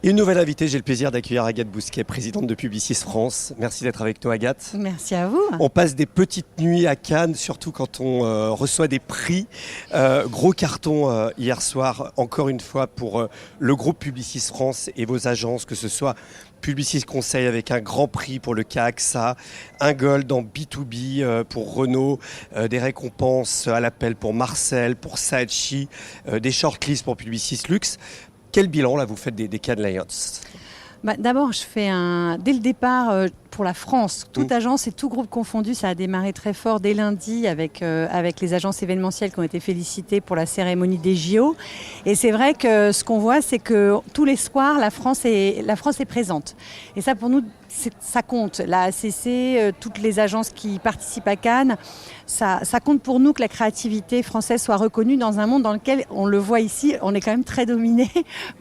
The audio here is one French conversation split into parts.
Une nouvelle invitée, j'ai le plaisir d'accueillir Agathe Bousquet, présidente de Publicis France. Merci d'être avec nous, Agathe. Merci à vous. On passe des petites nuits à Cannes, surtout quand on reçoit des prix. Gros carton hier soir, encore une fois, pour le groupe Publicis France et vos agences, que ce soit Publicis Conseil avec un grand prix pour le cas AXA, un gold en B2B pour Renault, des récompenses à l'appel pour Marcel, pour Saatchi, des shortlists pour Publicis Luxe. Quel bilan là vous faites des Cannes Lions ? D'abord, je fais dès le départ pour la France, toute agence et tout groupe confondu, ça a démarré très fort dès lundi avec les agences événementielles qui ont été félicitées pour la cérémonie des JO. Et c'est vrai que ce qu'on voit, c'est que tous les soirs, la France est présente. Et ça, pour nous, ça compte. La ACC, toutes les agences qui participent à Cannes, ça compte pour nous que la créativité française soit reconnue dans un monde dans lequel, on le voit ici, on est quand même très dominé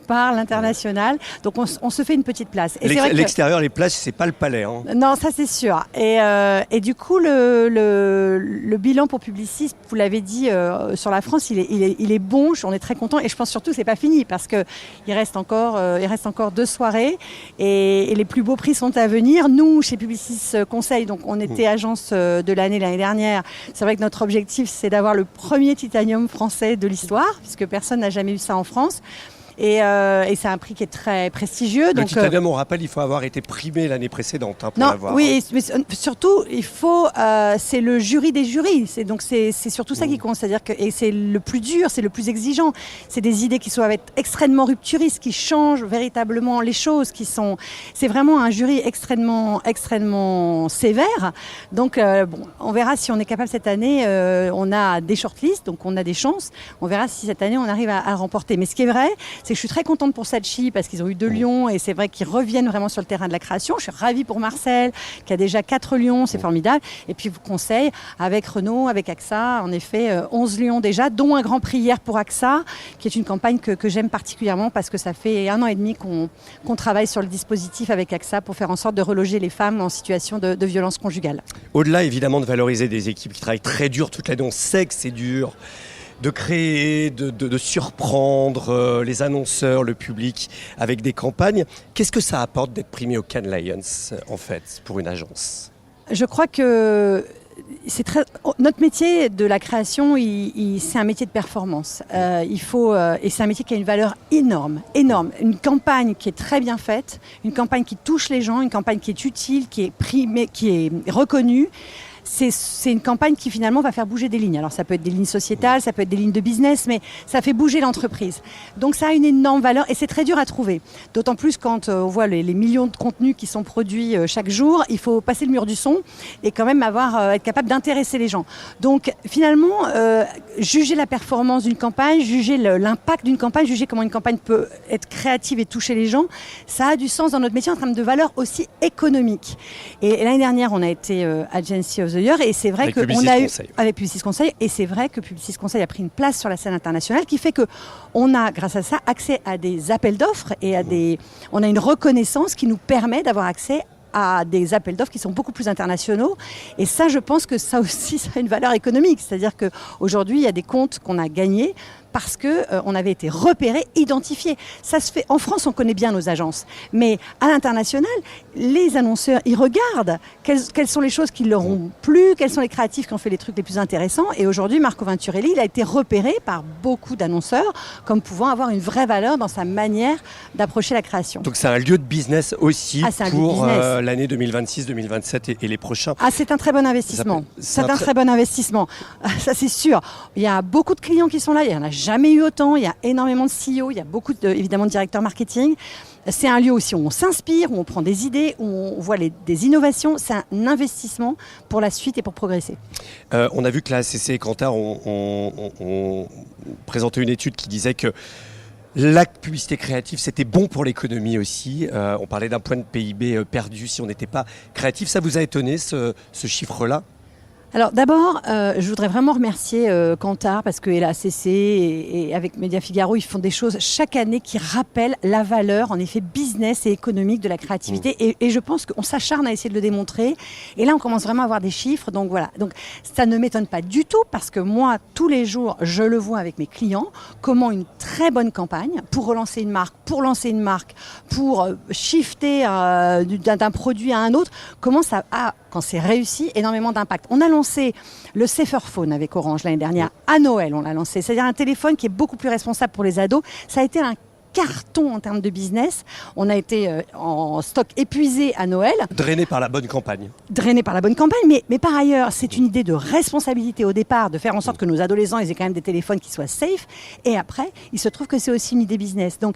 par l'international. Donc on se fait une petite place. Et l'extérieur, les places, c'est pas le palais. Hein. Non, ça c'est sûr. Et du coup, le bilan pour Publicis, vous l'avez dit, sur la France, il est bon. On est très content. Et je pense surtout que c'est pas fini parce que il reste encore 2 soirées et les plus beaux prix sont à venir. Nous, chez Publicis Conseil, donc on était agence de l'année dernière. C'est vrai que notre objectif, c'est d'avoir le premier titanium français de l'histoire, puisque personne n'a jamais eu ça en France. Et c'est un prix qui est très prestigieux. Le titanium, on rappelle, il faut avoir été primé l'année précédente pour l'avoir. Oui, mais surtout, c'est le jury des jurys. C'est surtout ça qui compte. C'est-à-dire et c'est le plus dur, c'est le plus exigeant. C'est des idées qui doivent être extrêmement rupturistes, qui changent véritablement les choses, c'est vraiment un jury extrêmement sévère. Donc, on verra si on est capable cette année. On a des shortlists, donc on a des chances. On verra si cette année on arrive à remporter. Mais ce qui est vrai, c'est que je suis très contente pour Saatchi parce qu'ils ont eu 2 lions et c'est vrai qu'ils reviennent vraiment sur le terrain de la création. Je suis ravie pour Marcel qui a déjà 4 lions, c'est formidable. Et puis Conseil avec Renault, avec AXA, en effet 11 lions déjà, dont un grand prix hier pour AXA, qui est une campagne que j'aime particulièrement parce que ça fait 1 an et demi qu'on travaille sur le dispositif avec AXA pour faire en sorte de reloger les femmes en situation de violence conjugale. Au-delà évidemment de valoriser des équipes qui travaillent très dur toute l'année, on sait que c'est dur de créer, de surprendre les annonceurs, le public avec des campagnes. Qu'est-ce que ça apporte d'être primé au Cannes Lions, en fait, pour une agence ? Je crois que notre métier de la création, c'est un métier de performance. Et c'est un métier qui a une valeur énorme. Une campagne qui est très bien faite, une campagne qui touche les gens, une campagne qui est utile, qui est primée, qui est reconnue. C'est une campagne qui finalement va faire bouger des lignes. Alors ça peut être des lignes sociétales, ça peut être des lignes de business, mais ça fait bouger l'entreprise. Donc ça a une énorme valeur et c'est très dur à trouver. D'autant plus quand on voit les millions de contenus qui sont produits chaque jour, il faut passer le mur du son et quand même être capable d'intéresser les gens. Donc finalement, juger la performance d'une campagne, juger l'impact d'une campagne, juger comment une campagne peut être créative et toucher les gens, ça a du sens dans notre métier en termes de valeur aussi économique. Et l'année dernière, on a été Agency of the Year et c'est vrai qu'on a eu avec Publicis Conseil et c'est vrai que Publicis Conseil a pris une place sur la scène internationale qui fait que on a grâce à ça accès à des appels d'offres et on a une reconnaissance qui nous permet d'avoir accès à des appels d'offres qui sont beaucoup plus internationaux. Et ça, je pense que ça aussi, ça a une valeur économique. C'est-à-dire qu'aujourd'hui, il y a des comptes qu'on a gagnés parce qu'on avait été repérés, identifiés. Ça se fait. En France, on connaît bien nos agences. Mais à l'international, les annonceurs, ils regardent quelles sont les choses qui leur ont plu, quels sont les créatifs qui ont fait les trucs les plus intéressants. Et aujourd'hui, Marco Venturelli, il a été repéré par beaucoup d'annonceurs comme pouvant avoir une vraie valeur dans sa manière d'approcher la création. Donc c'est un lieu de business aussi pour l'année 2026, 2027 et les prochains. C'est un très bon investissement. C'est un très bon investissement. Ça, c'est sûr. Il y a beaucoup de clients qui sont là. Il y en a jamais eu autant, il y a énormément de CEO, il y a beaucoup évidemment de directeurs marketing. C'est un lieu aussi où on s'inspire, où on prend des idées, où on voit des innovations. C'est un investissement pour la suite et pour progresser. On a vu que la ACC et Kantar ont présenté une étude qui disait que la publicité créative, c'était bon pour l'économie aussi. On parlait d'un point de PIB perdu si on n'était pas créatif. Ça vous a étonné ce chiffre-là ? Alors d'abord, je voudrais vraiment remercier Kantar parce que la ACC et avec Média Figaro, ils font des choses chaque année qui rappellent la valeur, en effet, business et économique de la créativité. Et je pense qu'on s'acharne à essayer de le démontrer. Et là, on commence vraiment à avoir des chiffres. Donc voilà. Donc ça ne m'étonne pas du tout parce que moi, tous les jours, je le vois avec mes clients, comment une très bonne campagne pour relancer une marque, pour shifter d'un produit à un autre, comment ça a, quand c'est réussi, énormément d'impact. On a lancé le Safer Phone avec Orange l'année dernière, à Noël on l'a lancé, c'est-à-dire un téléphone qui est beaucoup plus responsable pour les ados. Ça a été un carton en termes de business. On a été en stock épuisé à Noël. Drainé par la bonne campagne. Mais par ailleurs, c'est une idée de responsabilité au départ, de faire en sorte que nos adolescents ils aient quand même des téléphones qui soient safe. Et après, il se trouve que c'est aussi une idée business. Donc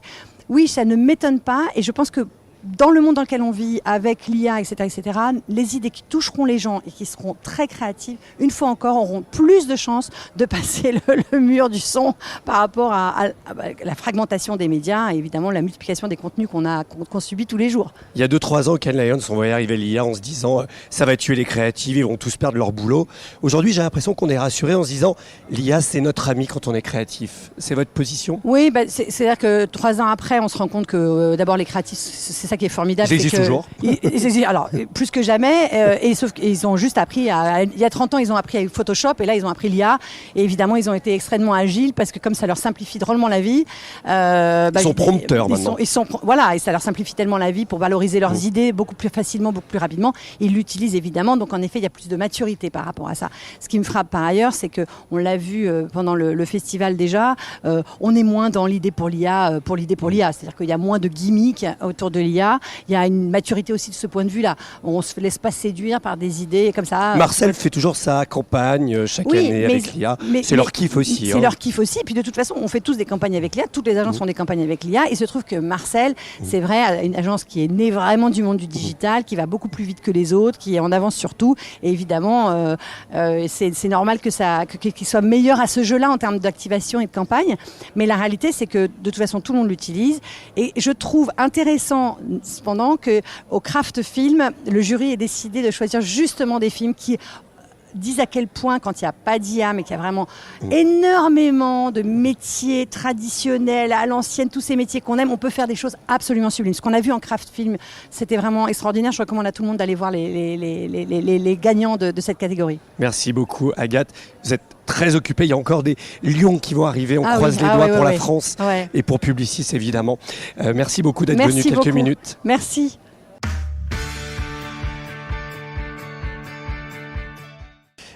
oui, ça ne m'étonne pas et je pense que dans le monde dans lequel on vit, avec l'IA, etc., les idées qui toucheront les gens et qui seront très créatives, une fois encore, auront plus de chances de passer le mur du son par rapport à la fragmentation des médias et évidemment la multiplication des contenus qu'on subit tous les jours. Il y a 2-3 ans, Cannes Lions, on voyait arriver l'IA en se disant ça va tuer les créatifs, ils vont tous perdre leur boulot. Aujourd'hui, j'ai l'impression qu'on est rassuré en se disant l'IA, c'est notre ami quand on est créatif. C'est votre position ? Oui, c'est-à-dire que 3 ans après, on se rend compte que d'abord les créatifs, c'est ça qui est formidable. Ils existent toujours. Alors, plus que jamais. Sauf qu'ils ont juste appris, il y a 30 ans, ils ont appris avec Photoshop et là, ils ont appris l'IA. Et évidemment, ils ont été extrêmement agiles parce que comme ça leur simplifie drôlement la vie. Ils sont prompteurs maintenant. Voilà, et ça leur simplifie tellement la vie pour valoriser leurs idées beaucoup plus facilement, beaucoup plus rapidement. Ils l'utilisent évidemment. Donc, en effet, il y a plus de maturité par rapport à ça. Ce qui me frappe par ailleurs, c'est qu'on l'a vu pendant le festival déjà, on est moins dans l'idée pour l'IA, C'est-à-dire qu'il y a moins de gimmicks autour de l'IA. Il y a une maturité aussi de ce point de vue-là. On ne se laisse pas séduire par des idées comme ça. Marcel fait toujours sa campagne chaque année avec l'IA. C'est leur kiff aussi. C'est leur kiff aussi. Et puis de toute façon, on fait tous des campagnes avec l'IA. Toutes les agences font des campagnes avec l'IA. Il se trouve que Marcel, c'est vrai, une agence qui est née vraiment du monde du digital, qui va beaucoup plus vite que les autres, qui est en avance sur tout. Et évidemment, c'est normal qu'il soit meilleur à ce jeu-là en termes d'activation et de campagne. Mais la réalité, c'est que de toute façon, tout le monde l'utilise. Et je trouve intéressant cependant qu'au Craft Film, le jury ait décidé de choisir justement des films qui disent à quel point, quand il n'y a pas d'IA, mais qu'il y a vraiment énormément de métiers traditionnels, à l'ancienne, tous ces métiers qu'on aime, on peut faire des choses absolument sublimes. Ce qu'on a vu en Craft Film, c'était vraiment extraordinaire. Je recommande à tout le monde d'aller voir les gagnants de cette catégorie. Merci beaucoup, Agathe. Vous êtes très occupée. Il y a encore des lions qui vont arriver. On croise les doigts pour la France et pour Publicis, évidemment. Merci beaucoup d'être venu quelques minutes. Merci.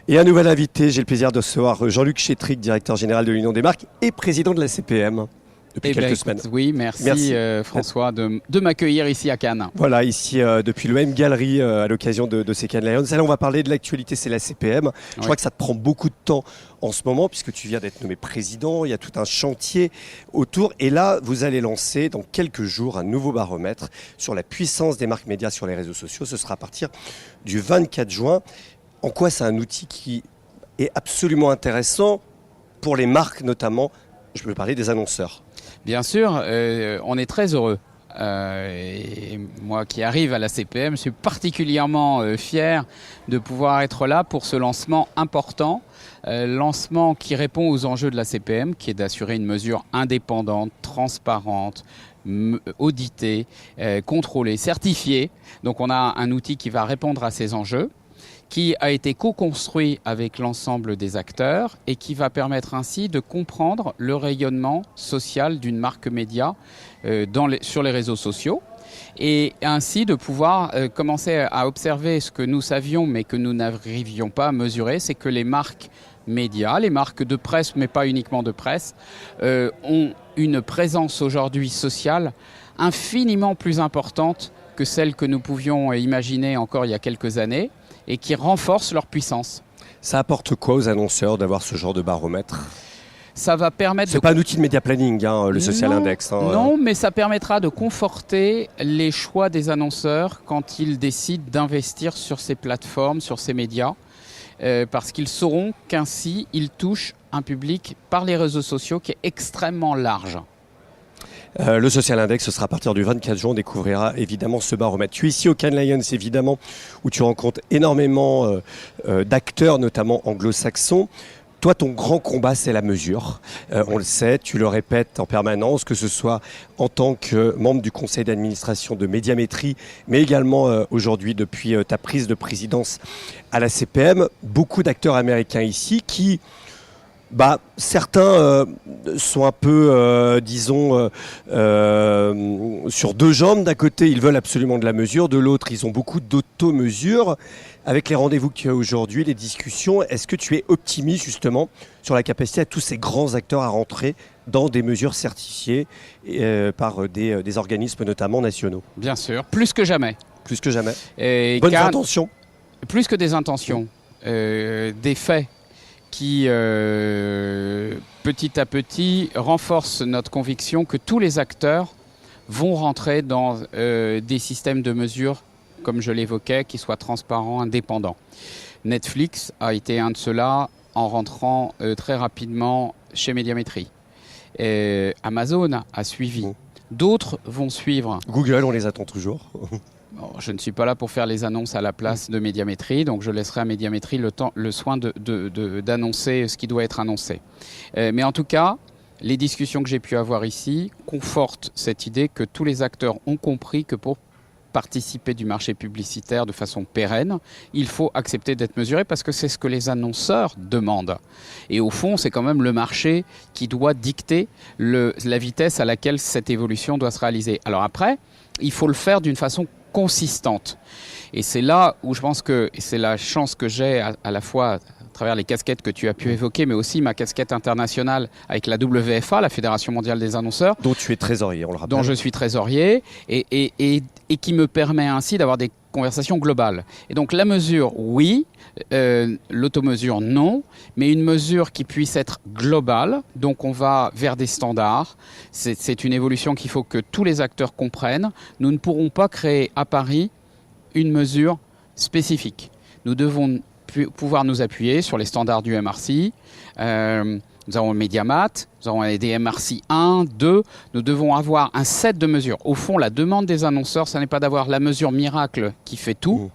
Et un nouvel invité, j'ai le plaisir de recevoir Jean-Luc Chétric, directeur général de l'Union des marques et président de la CPM depuis quelques semaines. Oui, merci. François de m'accueillir ici à Cannes. Voilà, ici depuis le M Gallery à l'occasion de ces Cannes Lions. Là, on va parler de l'actualité, c'est la CPM. Je crois que ça te prend beaucoup de temps en ce moment puisque tu viens d'être nommé président. Il y a tout un chantier autour. Et là, vous allez lancer dans quelques jours un nouveau baromètre sur la puissance des marques médias sur les réseaux sociaux. Ce sera à partir du 24 juin. En quoi c'est un outil qui est absolument intéressant pour les marques notamment? Je veux parler des annonceurs. Bien sûr, on est très heureux. Et moi qui arrive à la CPM, je suis particulièrement fier de pouvoir être là pour ce lancement important. Lancement qui répond aux enjeux de la CPM, qui est d'assurer une mesure indépendante, transparente, auditée, contrôlée, certifiée. Donc on a un outil qui va répondre à ces enjeux, qui a été co-construit avec l'ensemble des acteurs et qui va permettre ainsi de comprendre le rayonnement social d'une marque média sur les réseaux sociaux et ainsi de pouvoir commencer à observer ce que nous savions mais que nous n'arrivions pas à mesurer, c'est que les marques médias, les marques de presse mais pas uniquement de presse, ont une présence aujourd'hui sociale infiniment plus importante que celle que nous pouvions imaginer encore il y a quelques années, et qui renforcent leur puissance. Ça apporte quoi aux annonceurs d'avoir ce genre de baromètre ? Ça va permettre. C'est pas un outil de média planning, le social index. Non, mais ça permettra de conforter les choix des annonceurs quand ils décident d'investir sur ces plateformes, sur ces médias, parce qu'ils sauront qu'ainsi ils touchent un public par les réseaux sociaux qui est extrêmement large. Le Social Index, ce sera à partir du 24 juin. On découvrira évidemment ce baromètre. Tu es ici au Cannes Lions, évidemment, où tu rencontres énormément d'acteurs, notamment anglo-saxons. Toi, ton grand combat, c'est la mesure. On le sait, tu le répètes en permanence, que ce soit en tant que membre du conseil d'administration de Médiamétrie, mais également aujourd'hui depuis ta prise de présidence à la CPM. Beaucoup d'acteurs américains ici qui... certains sont un peu, sur deux jambes. D'un côté, ils veulent absolument de la mesure. De l'autre, ils ont beaucoup d'auto-mesure. Avec les rendez-vous que tu as aujourd'hui, les discussions, est-ce que tu es optimiste justement sur la capacité à tous ces grands acteurs à rentrer dans des mesures certifiées par des organismes notamment nationaux? Bien sûr, plus que jamais. Plus que jamais. Bonnes intentions. Plus que des intentions, des faits qui, petit à petit, renforcent notre conviction que tous les acteurs vont rentrer dans des systèmes de mesure, comme je l'évoquais, qui soient transparents, indépendants. Netflix a été un de ceux-là en rentrant très rapidement chez Médiamétrie. Amazon a suivi. D'autres vont suivre. Google, on les attend toujours. Je ne suis pas là pour faire les annonces à la place de Médiamétrie, donc je laisserai à Médiamétrie le soin d'annoncer ce qui doit être annoncé. Mais en tout cas, les discussions que j'ai pu avoir ici confortent cette idée que tous les acteurs ont compris que pour participer du marché publicitaire de façon pérenne, il faut accepter d'être mesuré parce que c'est ce que les annonceurs demandent. Et au fond, c'est quand même le marché qui doit dicter la vitesse à laquelle cette évolution doit se réaliser. Alors après, il faut le faire d'une façon consistante. Et c'est là où je pense que c'est la chance que j'ai à la fois à travers les casquettes que tu as pu évoquer, mais aussi ma casquette internationale avec la WFA, la Fédération mondiale des annonceurs. Dont tu es trésorier, on le rappelle. Dont je suis trésorier et qui me permet ainsi d'avoir des conversations globales. Et donc la mesure, oui, l'automesure, non, mais une mesure qui puisse être globale. Donc on va vers des standards. C'est une évolution qu'il faut que tous les acteurs comprennent. Nous ne pourrons pas créer à Paris une mesure spécifique. Nous devons pouvoir nous appuyer sur les standards du MRC. Nous avons le Mediamat, nous avons des MRC 1, 2. Nous devons avoir un set de mesures. Au fond, la demande des annonceurs, ce n'est pas d'avoir la mesure miracle qui fait tout,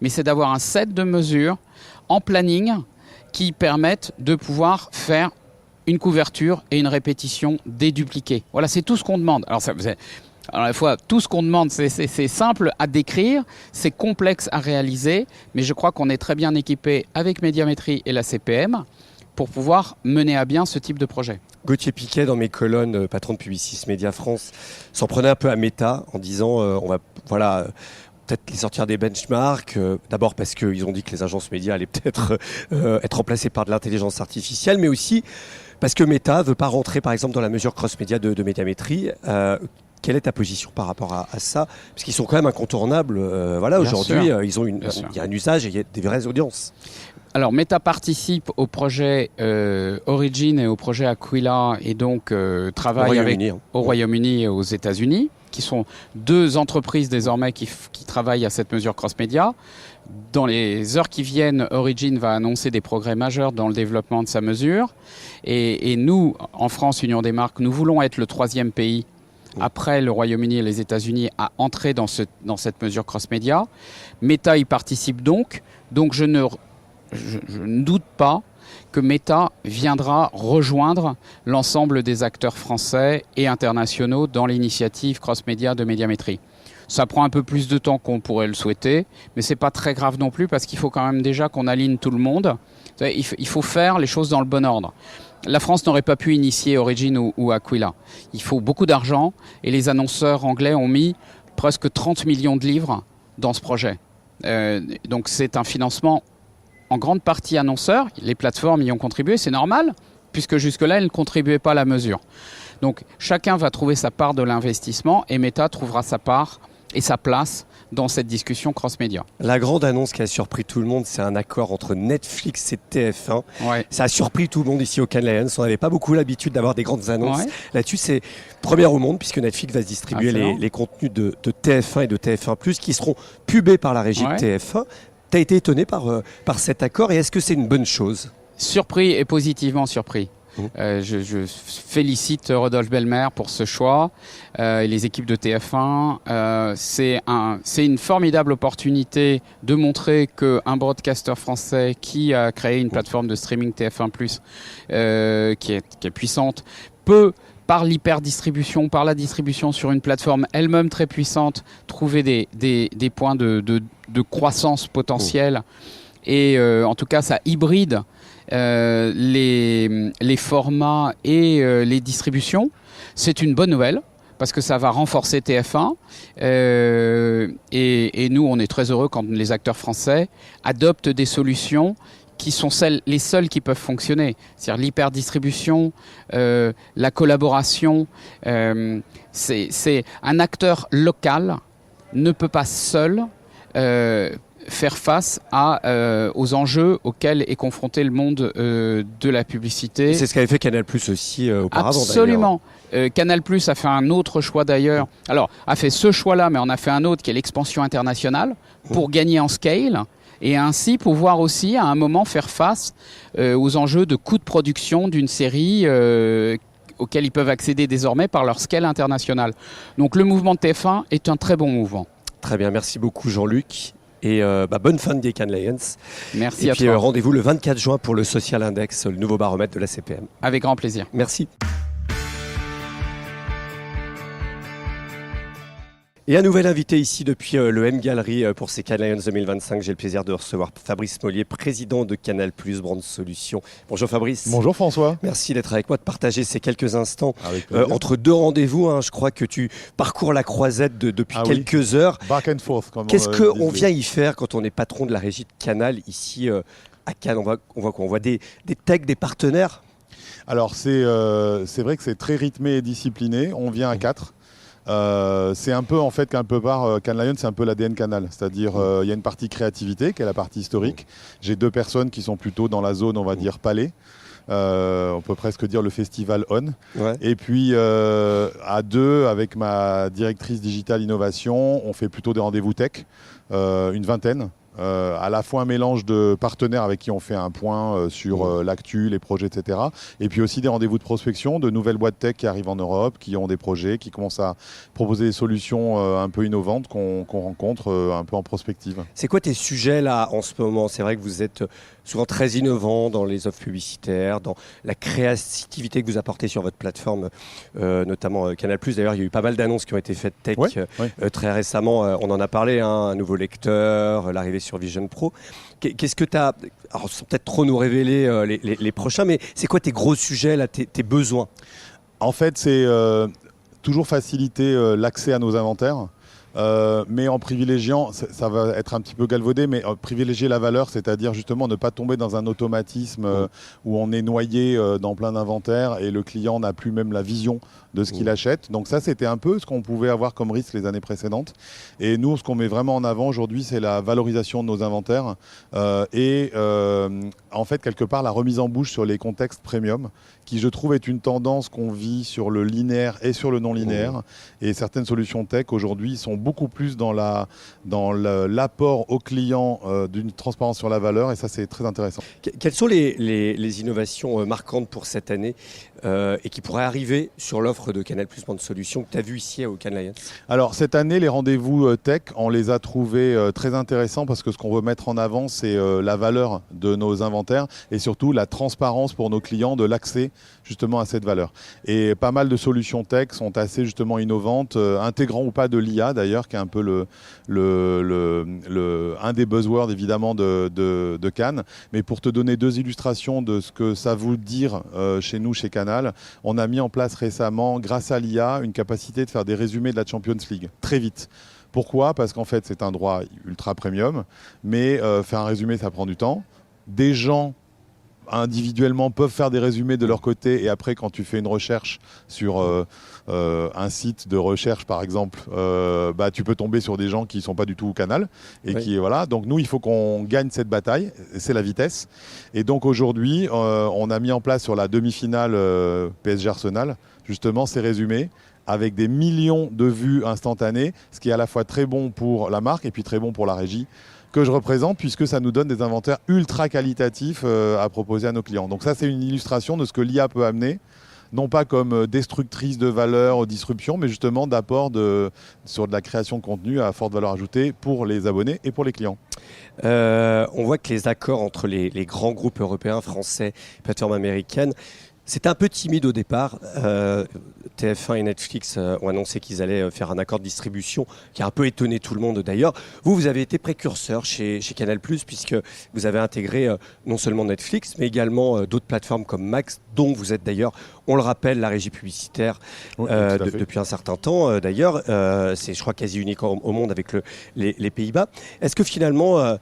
mais c'est d'avoir un set de mesures en planning qui permettent de pouvoir faire une couverture et une répétition dédupliquée. Voilà, c'est tout ce qu'on demande. Alors, à la fois, tout ce qu'on demande, c'est simple à décrire, c'est complexe à réaliser, mais je crois qu'on est très bien équipé avec Médiamétrie et la CPM pour pouvoir mener à bien ce type de projet. Gauthier Piquet, dans mes colonnes, patron de Publicis Média France, s'en prenait un peu à Meta en disant on va peut-être les sortir des benchmarks, d'abord parce qu'ils ont dit que les agences médias allaient peut-être être remplacées par de l'intelligence artificielle, mais aussi parce que Meta ne veut pas rentrer par exemple dans la mesure cross-média de Médiamétrie. Quelle est ta position par rapport à ça? Parce qu'ils sont quand même incontournables. Aujourd'hui, il y a un usage et il y a des vraies audiences. Alors, Meta participe au projet Origin et au projet Aquila et donc travaille au Royaume-Uni et aux États-Unis, qui sont deux entreprises désormais qui travaillent à cette mesure cross-média. Dans les heures qui viennent, Origin va annoncer des progrès majeurs dans le développement de sa mesure. Et nous, en France, Union des marques, nous voulons être le troisième pays après le Royaume-Uni et les États-Unis à entrer dans cette mesure cross-média. Meta y participe donc je ne doute pas que Meta viendra rejoindre l'ensemble des acteurs français et internationaux dans l'initiative cross-média de Médiamétrie. Ça prend un peu plus de temps qu'on pourrait le souhaiter, mais c'est pas très grave non plus parce qu'il faut quand même déjà qu'on aligne tout le monde. Il faut faire les choses dans le bon ordre. La France n'aurait pas pu initier Origin ou Aquila. Il faut beaucoup d'argent et les annonceurs anglais ont mis presque 30 millions de livres dans ce projet. Donc c'est un financement en grande partie annonceurs. Les plateformes y ont contribué, c'est normal, puisque jusque-là, elles ne contribuaient pas à la mesure. Donc chacun va trouver sa part de l'investissement et Meta trouvera sa part et sa place dans cette discussion cross-média. La grande annonce qui a surpris tout le monde, c'est un accord entre Netflix et TF1. Ouais. Ça a surpris tout le monde ici au Cannes Lions. On n'avait pas beaucoup l'habitude d'avoir des grandes annonces. Ouais. Là-dessus, c'est première au monde puisque Netflix va se distribuer les contenus de TF1 et de TF1+, qui seront pubés par la régie de TF1. Tu as été étonné par cet accord et est-ce que c'est une bonne chose? Surpris et positivement surpris. Je félicite Rodolphe Belmer pour ce choix et les équipes de TF1. C'est une formidable opportunité de montrer qu'un broadcaster français qui a créé une plateforme de streaming TF1+, qui est puissante, peut, par l'hyperdistribution, par la distribution sur une plateforme elle-même très puissante, trouver des points de croissance potentielle. Et en tout cas, ça hybride les formats et les distributions. C'est une bonne nouvelle parce que ça va renforcer TF1. Et nous, on est très heureux quand les acteurs français adoptent des solutions qui sont les seules qui peuvent fonctionner. C'est-à-dire l'hyperdistribution, la collaboration. C'est un acteur local ne peut pas seul faire face aux enjeux auxquels est confronté le monde de la publicité. Et c'est ce qu'avait fait Canal+ aussi auparavant. Absolument. Canal+ a fait un autre choix d'ailleurs. Alors, a fait ce choix-là, mais on a fait un autre qui est l'expansion internationale pour gagner en scale et ainsi pouvoir aussi à un moment faire face aux enjeux de coûts de production d'une série auxquels ils peuvent accéder désormais par leur scale internationale. Donc le mouvement de TF1 est un très bon mouvement. Très bien, merci beaucoup Jean-Luc. Et bonne fin de Cannes Lions. Merci à toi. Et puis rendez-vous le 24 juin pour le Social Index, le nouveau baromètre de la CPM. Avec grand plaisir. Merci. Et un nouvel invité ici depuis le M-Gallery pour ces Cannes Lions 2025. J'ai le plaisir de recevoir Fabrice Mollier, président de Canal+, Brand Solutions. Bonjour Fabrice. Bonjour François. Merci d'être avec moi, de partager ces quelques instants entre 2 rendez-vous. Je crois que tu parcours la croisette depuis quelques heures. Back and forth. Qu'est-ce qu'on vient y faire quand on est patron de la régie de Canal ici à Cannes? On voit des techs, des partenaires. Alors c'est vrai que c'est très rythmé et discipliné. On vient à 4. C'est un peu en fait quelque part Cannes Lions, c'est un peu l'ADN Canal, c'est-à-dire il y a une partie créativité qui est la partie historique. J'ai 2 personnes qui sont plutôt dans la zone, on va dire palais. On peut presque dire le festival on. Ouais. Et puis à 2 avec ma directrice digitale innovation, on fait plutôt des rendez-vous tech, une vingtaine. À la fois un mélange de partenaires avec qui on fait un point sur l'actu, les projets, etc. Et puis aussi des rendez-vous de prospection, de nouvelles boîtes tech qui arrivent en Europe, qui ont des projets, qui commencent à proposer des solutions un peu innovantes qu'on rencontre un peu en prospective. C'est quoi tes sujets là en ce moment? C'est vrai que vous êtes souvent très innovant dans les offres publicitaires, dans la créativité que vous apportez sur votre plateforme, notamment Canal+. D'ailleurs, il y a eu pas mal d'annonces qui ont été faites tech très récemment. On en a parlé, un nouveau lecteur, l'arrivée sur Vision Pro. Qu'est-ce que tu as... Alors, sans peut-être trop nous révéler les prochains, mais c'est quoi tes gros sujets, là, tes besoins? En fait, c'est toujours faciliter l'accès à nos inventaires. Mais en privilégiant, ça va être un petit peu galvaudé, mais privilégier la valeur, c'est-à-dire justement ne pas tomber dans un automatisme où on est noyé dans plein d'inventaires et le client n'a plus même la vision de ce qu'il achète. Donc ça, c'était un peu ce qu'on pouvait avoir comme risque les années précédentes. Et nous, ce qu'on met vraiment en avant aujourd'hui, c'est la valorisation de nos inventaires et en fait, quelque part, la remise en bouche sur les contextes premium, qui, je trouve, est une tendance qu'on vit sur le linéaire et sur le non-linéaire. Et certaines solutions tech, aujourd'hui, sont beaucoup plus dans l'apport au client d'une transparence sur la valeur. Et ça, c'est très intéressant. Quelles sont les innovations marquantes pour cette année et qui pourraient arriver sur l'offre de Canal+ Brand Solutions que tu as vu ici au Cannes Lions? Alors, cette année, les rendez-vous tech, on les a trouvés très intéressants parce que ce qu'on veut mettre en avant, c'est la valeur de nos inventaires et surtout la transparence pour nos clients de l'accès justement à cette valeur. Et pas mal de solutions tech sont assez justement innovantes, intégrant ou pas de l'IA d'ailleurs, qui est un peu un des buzzwords évidemment de Cannes. Mais pour te donner 2 illustrations de ce que ça veut dire chez nous, chez Canal, on a mis en place récemment, grâce à l'IA, une capacité de faire des résumés de la Champions League très vite. Pourquoi? Parce qu'en fait, c'est un droit ultra premium, mais faire un résumé, ça prend du temps. Des gens individuellement peuvent faire des résumés de leur côté et après quand tu fais une recherche sur un site de recherche par exemple tu peux tomber sur des gens qui sont pas du tout au Canal et qui voilà, donc nous il faut qu'on gagne cette bataille, c'est la vitesse. Et donc aujourd'hui on a mis en place sur la demi-finale PSG Arsenal justement ces résumés avec des millions de vues instantanées, ce qui est à la fois très bon pour la marque et puis très bon pour la régie, que je représente, puisque ça nous donne des inventaires ultra qualitatifs à proposer à nos clients. Donc ça, c'est une illustration de ce que l'IA peut amener, non pas comme destructrice de valeur ou disruption, mais justement d'apport sur de la création de contenu à forte valeur ajoutée pour les abonnés et pour les clients. On voit que les accords entre les grands groupes européens, français, plateformes américaines, c'était un peu timide au départ. TF1 et Netflix ont annoncé qu'ils allaient faire un accord de distribution qui a un peu étonné tout le monde d'ailleurs. Vous avez été précurseur chez Canal+, puisque vous avez intégré non seulement Netflix, mais également d'autres plateformes comme Max, dont vous êtes d'ailleurs, on le rappelle, la régie publicitaire depuis un certain temps. D'ailleurs, c'est, je crois, quasi unique au monde avec les Pays-Bas. Est-ce que finalement...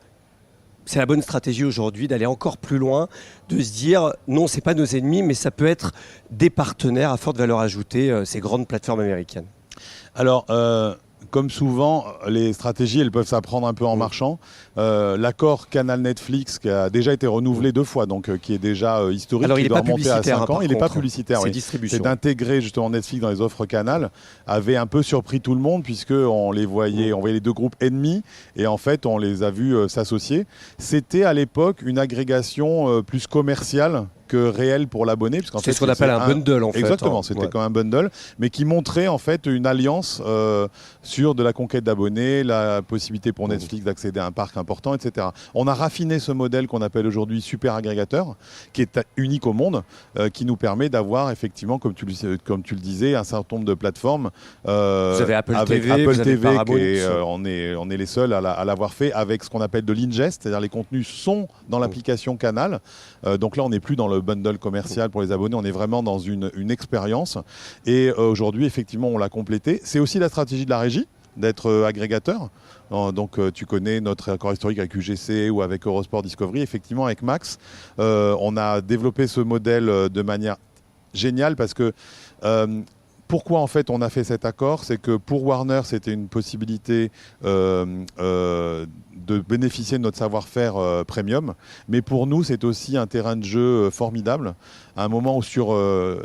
c'est la bonne stratégie aujourd'hui d'aller encore plus loin, de se dire non, c'est pas nos ennemis, mais ça peut être des partenaires à forte valeur ajoutée, ces grandes plateformes américaines. Alors, comme souvent, les stratégies, elles peuvent s'apprendre un peu en marchant. L'accord Canal-Netflix, qui a déjà été renouvelé 2 fois, donc qui est déjà historique, alors, il qui doit n'est pas remonter à 5 ans. Il n'est pas publicitaire, c'est oui. distribution. C'est d'intégrer justement Netflix dans les offres Canal, avait un peu surpris tout le monde, puisqu'on les voyait, on voyait les 2 groupes ennemis, et en fait, on les a vus s'associer. C'était à l'époque une agrégation plus commerciale que réel pour l'abonné. C'est ce qu'on appelle un bundle en fait. Exactement, c'était comme un bundle, mais qui montrait en fait une alliance sur de la conquête d'abonnés, la possibilité pour Netflix d'accéder à un parc important, etc. On a raffiné ce modèle qu'on appelle aujourd'hui super agrégateur, qui est unique au monde, qui nous permet d'avoir effectivement, comme tu le disais, un certain nombre de plateformes. Vous avez Apple TV, Apple vous avez TV, Paramount. on est les seuls à l'avoir fait avec ce qu'on appelle de l'ingest, c'est-à-dire les contenus sont dans l'application Canal. Donc là, on n'est plus dans le bundle commercial pour les abonnés, on est vraiment dans une expérience. Et aujourd'hui, effectivement, on l'a complété. C'est aussi la stratégie de la régie, d'être agrégateur. Donc tu connais notre accord historique avec UGC ou avec Eurosport Discovery. Effectivement, avec Max, on a développé ce modèle de manière géniale parce que pourquoi en fait on a fait cet accord, c'est que pour Warner c'était une possibilité de bénéficier de notre savoir-faire premium, mais pour nous c'est aussi un terrain de jeu formidable, à un moment où sur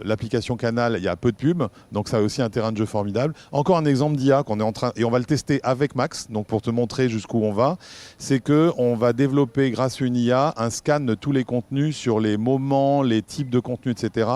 l'application Canal il y a peu de pubs, donc ça a aussi un terrain de jeu formidable. Encore un exemple d'IA qu'on est en train, et on va le tester avec Max, donc pour te montrer jusqu'où on va, c'est qu'on va développer grâce à une IA un scan de tous les contenus sur les moments, les types de contenus, etc.,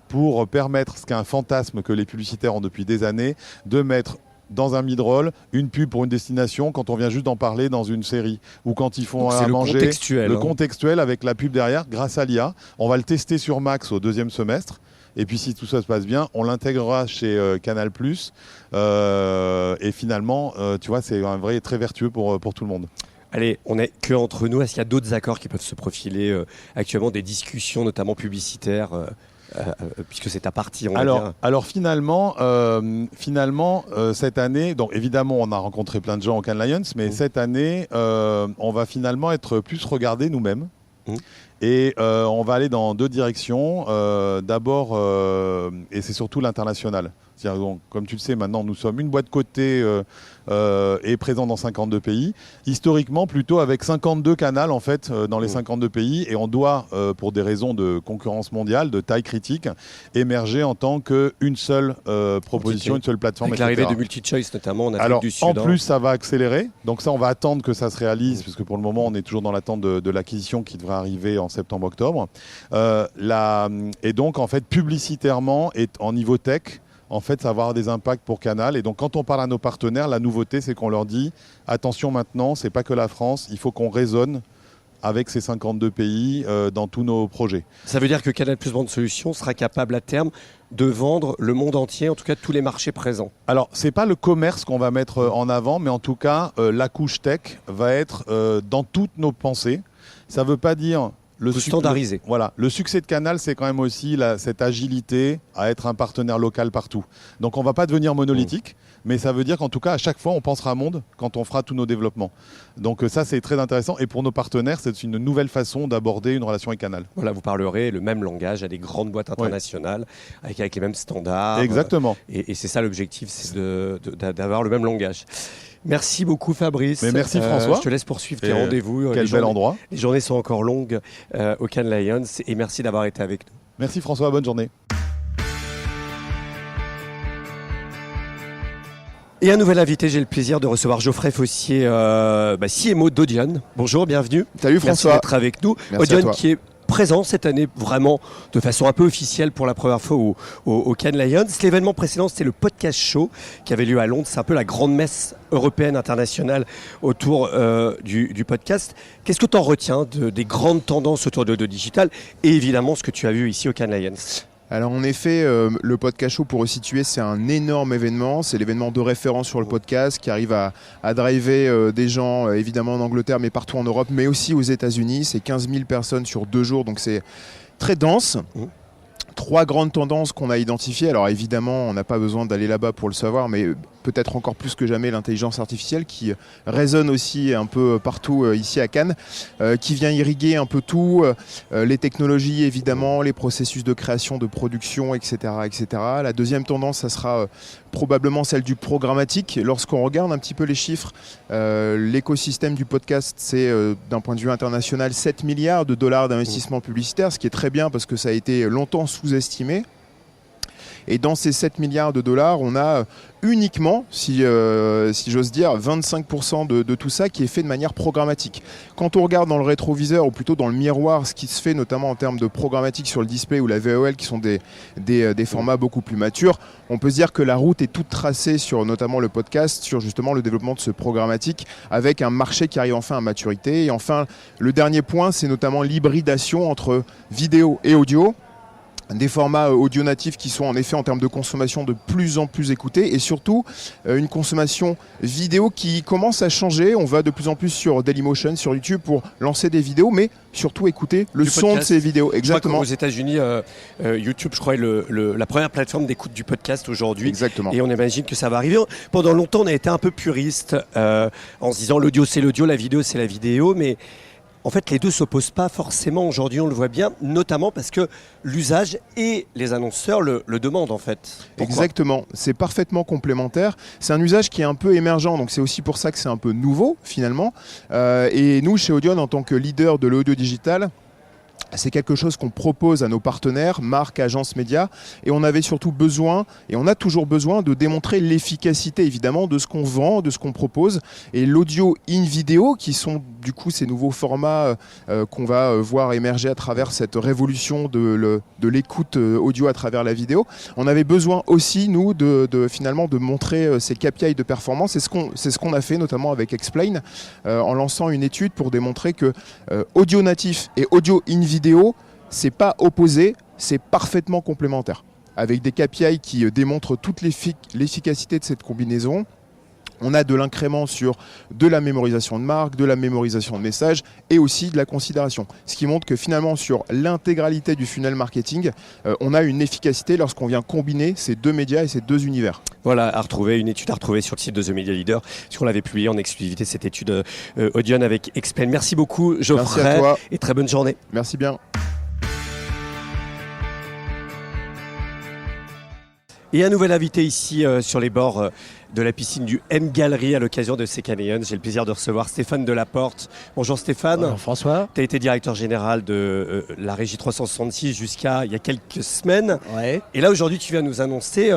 pour permettre, ce qu'est un fantasme que les publicitaires ont depuis des années, de mettre dans un mid-roll une pub pour une destination quand on vient juste d'en parler dans une série ou quand ils font à manger. Le contextuel avec la pub derrière grâce à l'IA. On va le tester sur Max au 2e semestre. Et puis si tout ça se passe bien, on l'intégrera chez Canal+. Et finalement, tu vois, c'est un vrai très vertueux pour tout le monde. Allez, on n'est que entre nous. Est-ce qu'il y a d'autres accords qui peuvent se profiler actuellement, des discussions notamment publicitaires puisque c'est ta partie, on va dire. Alors finalement, cette année, donc évidemment on a rencontré plein de gens au Cannes Lions, mais cette année on va finalement être plus regardés nous-mêmes. Et on va aller dans 2 directions. D'abord, et c'est surtout l'international. Donc, comme tu le sais, maintenant nous sommes une boîte cotée et présent dans 52 pays. Historiquement, plutôt avec 52 canals en fait dans les 52 pays. Et on doit, pour des raisons de concurrence mondiale, de taille critique, émerger en tant qu'une seule proposition, une seule plateforme. Avec l'arrivée de MultiChoice notamment en Afrique du Sud. En plus, ça va accélérer. Donc ça, on va attendre que ça se réalise, parce que pour le moment, on est toujours dans l'attente de l'acquisition qui devrait arriver en septembre-octobre. Et donc, en fait, publicitairement et en niveau tech, en fait, ça va avoir des impacts pour Canal. Et donc, quand on parle à nos partenaires, la nouveauté, c'est qu'on leur dit « Attention maintenant, c'est pas que la France, il faut qu'on raisonne avec ces 52 pays dans tous nos projets. » Ça veut dire que Canal+ Bande Solutions sera capable à terme de vendre le monde entier, en tout cas tous les marchés présents. Alors, c'est pas le commerce qu'on va mettre en avant, mais en tout cas, la couche tech va être dans toutes nos pensées. Ça veut pas dire... standardisé. Voilà. Le succès de Canal, c'est quand même aussi cette agilité à être un partenaire local partout. Donc on ne va pas devenir monolithique, mais ça veut dire qu'en tout cas, à chaque fois, on pensera monde quand on fera tous nos développements. Donc ça, c'est très intéressant. Et pour nos partenaires, c'est une nouvelle façon d'aborder une relation avec Canal. Voilà, vous parlerez le même langage à des grandes boîtes internationales, avec les mêmes standards. Exactement. Et c'est ça l'objectif, c'est d'avoir le même langage. Merci beaucoup Fabrice. Mais merci François. Je te laisse poursuivre tes rendez-vous. Quel bel endroit. Les journées sont encore longues au Cannes Lions et merci d'avoir été avec nous. Merci François, bonne journée. Et un nouvel invité, j'ai le plaisir de recevoir Geoffrey Fossier, CMO d'Audion. Bonjour, bienvenue. Salut François. Merci d'être avec nous. Audion qui est présent cette année vraiment de façon un peu officielle pour la première fois au Cannes Lions. L'événement précédent, c'était le Podcast Show qui avait lieu à Londres. C'est un peu la grande messe européenne internationale autour du podcast. Qu'est-ce que tu en retiens des grandes tendances autour de digital et évidemment ce que tu as vu ici au Cannes Lions? Alors en effet, le Podcast Show, pour resituer, c'est un énorme événement. C'est l'événement de référence sur le podcast qui arrive à driver des gens, évidemment en Angleterre, mais partout en Europe, mais aussi aux États-Unis. C'est 15 000 personnes sur 2 jours, donc c'est très dense. 3 grandes tendances qu'on a identifiées. Alors évidemment, on n'a pas besoin d'aller là-bas pour le savoir, mais peut-être encore plus que jamais l'intelligence artificielle qui résonne aussi un peu partout ici à Cannes, qui vient irriguer un peu tout, les technologies évidemment, les processus de création, de production, etc. etc. La deuxième tendance, ça sera probablement celle du programmatique. Lorsqu'on regarde un petit peu les chiffres, l'écosystème du podcast, c'est d'un point de vue international 7 milliards de dollars d'investissement publicitaire, ce qui est très bien parce que ça a été longtemps sous-estimé. Et dans ces 7 milliards de dollars, on a uniquement, si j'ose dire, 25% de tout ça qui est fait de manière programmatique. Quand on regarde dans le rétroviseur, ou plutôt dans le miroir, ce qui se fait notamment en termes de programmatique sur le display ou la VOL, qui sont des formats beaucoup plus matures, on peut se dire que la route est toute tracée sur notamment le podcast, sur justement le développement de ce programmatique, avec un marché qui arrive enfin à maturité. Et enfin, le dernier point, c'est notamment l'hybridation entre vidéo et audio. Des formats audio natifs qui sont en effet en termes de consommation de plus en plus écoutés et surtout une consommation vidéo qui commence à changer. On va de plus en plus sur Dailymotion, sur YouTube pour lancer des vidéos, mais surtout écouter le son de ces vidéos. Exactement. Aux États-Unis, YouTube, je crois, est la première plateforme d'écoute du podcast aujourd'hui. Exactement. Et on imagine que ça va arriver. Pendant longtemps, on a été un peu puriste en se disant l'audio c'est l'audio, la vidéo c'est la vidéo, mais en fait, les deux ne s'opposent pas forcément. Aujourd'hui, on le voit bien, notamment parce que l'usage et les annonceurs le demandent, en fait. Pourquoi ? Exactement. C'est parfaitement complémentaire. C'est un usage qui est un peu émergent, donc c'est aussi pour ça que c'est un peu nouveau, finalement. Et nous, chez Audion, en tant que leader de l'audio digital, c'est quelque chose qu'on propose à nos partenaires, marques, agences, médias, et on avait surtout besoin, et on a toujours besoin, de démontrer l'efficacité évidemment de ce qu'on vend, de ce qu'on propose, et l'audio in vidéo, qui sont du coup ces nouveaux formats qu'on va voir émerger à travers cette révolution de l'écoute audio à travers la vidéo. On avait besoin aussi, nous, finalement de montrer ces KPI de performance, c'est ce qu'on a fait notamment avec Explain, en lançant une étude pour démontrer que audio natif et audio in vidéo, c'est pas opposé, c'est parfaitement complémentaire. Avec des KPI qui démontrent toute l'efficacité de cette combinaison, on a de l'incrément sur de la mémorisation de marque, de la mémorisation de messages et aussi de la considération. Ce qui montre que finalement sur l'intégralité du funnel marketing, on a une efficacité lorsqu'on vient combiner ces deux médias et ces deux univers. Voilà, une étude à retrouver sur le site de The Media Leader, puisqu'on l'avait publié en exclusivité cette étude Audion avec Explain. Merci beaucoup Geoffrey. Merci à toi. Et très bonne journée. Merci bien. Et un nouvel invité ici sur les bords de la piscine du M Gallery à l'occasion de ces Cannes Lions. J'ai le plaisir de recevoir Stéphane Delaporte. Bonjour Stéphane. Bonjour François. Tu as été directeur général de la Régie 366 jusqu'à il y a quelques semaines. Ouais. Et là aujourd'hui tu viens nous annoncer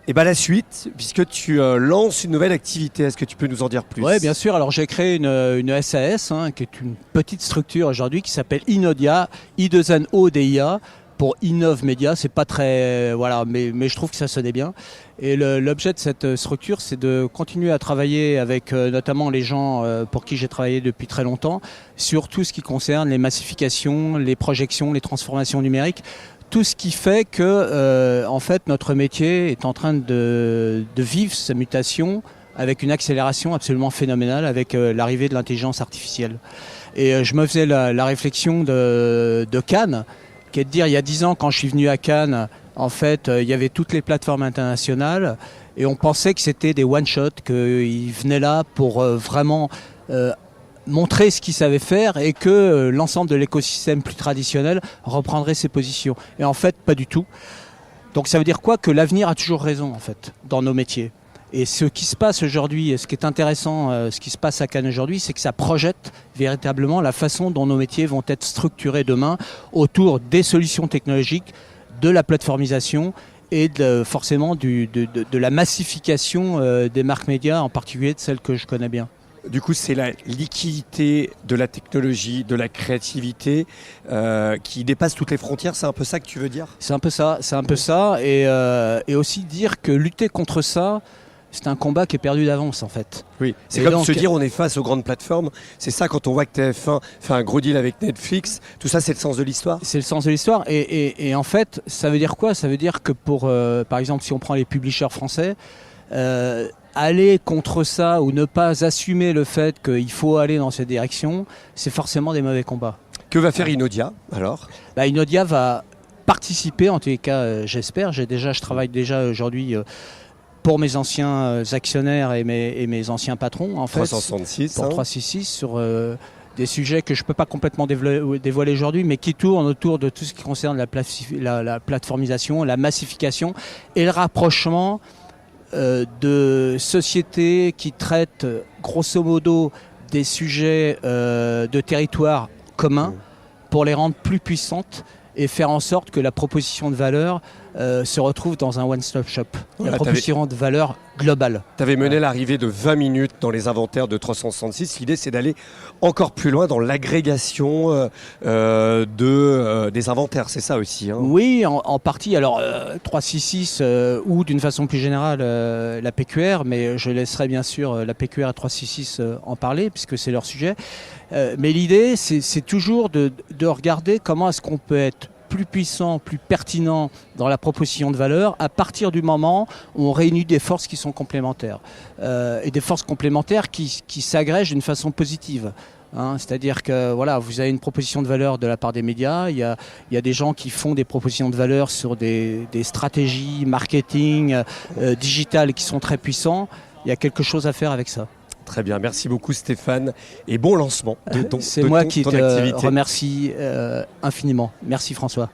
la suite, puisque tu lances une nouvelle activité. Est-ce que tu peux nous en dire plus ? Oui, bien sûr. Alors j'ai créé une SAS, qui est une petite structure aujourd'hui qui s'appelle Inodia, I2NODIA. Pour Innov Media, c'est pas très mais je trouve que ça sonnait bien. Et l'objet de cette structure, c'est de continuer à travailler avec notamment les gens pour qui j'ai travaillé depuis très longtemps sur tout ce qui concerne les massifications, les projections, les transformations numériques, tout ce qui fait que en fait notre métier est en train de vivre sa mutation avec une accélération absolument phénoménale avec l'arrivée de l'intelligence artificielle. Et je me faisais la réflexion de Cannes, qui est de dire, il y a 10 ans, quand je suis venu à Cannes, en fait, il y avait toutes les plateformes internationales et on pensait que c'était des one-shots, qu'ils venaient là pour vraiment montrer ce qu'ils savaient faire et que l'ensemble de l'écosystème plus traditionnel reprendrait ses positions. Et en fait, pas du tout. Donc ça veut dire quoi ? Que l'avenir a toujours raison, en fait, dans nos métiers. Et ce qui se passe aujourd'hui, et ce qui est intéressant, ce qui se passe à Cannes aujourd'hui, c'est que ça projette véritablement la façon dont nos métiers vont être structurés demain autour des solutions technologiques, de la plateformisation et forcément de la massification des marques médias, en particulier de celles que je connais bien. Du coup, c'est la liquidité de la technologie, de la créativité qui dépasse toutes les frontières. C'est un peu ça que tu veux dire ? C'est un peu ça. Et aussi dire que lutter contre ça, c'est un combat qui est perdu d'avance en fait. Oui, c'est Et comme donc, se dire on est face aux grandes plateformes. C'est ça quand on voit que TF1 fait un gros deal avec Netflix. Tout ça, c'est le sens de l'histoire. C'est le sens de l'histoire. Et en fait, ça veut dire quoi ? Ça veut dire que par exemple, si on prend les publishers français, aller contre ça ou ne pas assumer le fait qu'il faut aller dans cette direction, c'est forcément des mauvais combats. Que va faire Inaudia alors ? Inaudia va participer, en tous les cas, j'espère. Je travaille déjà aujourd'hui pour mes anciens actionnaires et mes anciens patrons, en fait, 366, pour 366 sur des sujets que je ne peux pas complètement dévoiler aujourd'hui, mais qui tournent autour de tout ce qui concerne la plateformisation, la massification et le rapprochement de sociétés qui traitent grosso modo des sujets de territoire communs pour les rendre plus puissantes et faire en sorte que la proposition de valeur se retrouve dans un one-stop shop. La proposition de valeur globale. Tu avais mené l'arrivée de 20 minutes dans les inventaires de 366. L'idée, c'est d'aller encore plus loin dans l'agrégation des inventaires. C'est ça aussi. Hein. Oui, en partie. Alors, 366 ou d'une façon plus générale la PQR, mais je laisserai bien sûr la PQR à 366 en parler puisque c'est leur sujet. Mais l'idée, c'est toujours de regarder comment est-ce qu'on peut être plus puissant, plus pertinent dans la proposition de valeur à partir du moment où on réunit des forces qui sont complémentaires et des forces complémentaires qui s'agrègent d'une façon positive. C'est-à-dire que voilà, vous avez une proposition de valeur de la part des médias, il y a des gens qui font des propositions de valeur sur des stratégies marketing digitales qui sont très puissants. Il y a quelque chose à faire avec ça. Très bien, merci beaucoup Stéphane et bon lancement de ton C'est moi qui te activité. remercie infiniment. Merci François.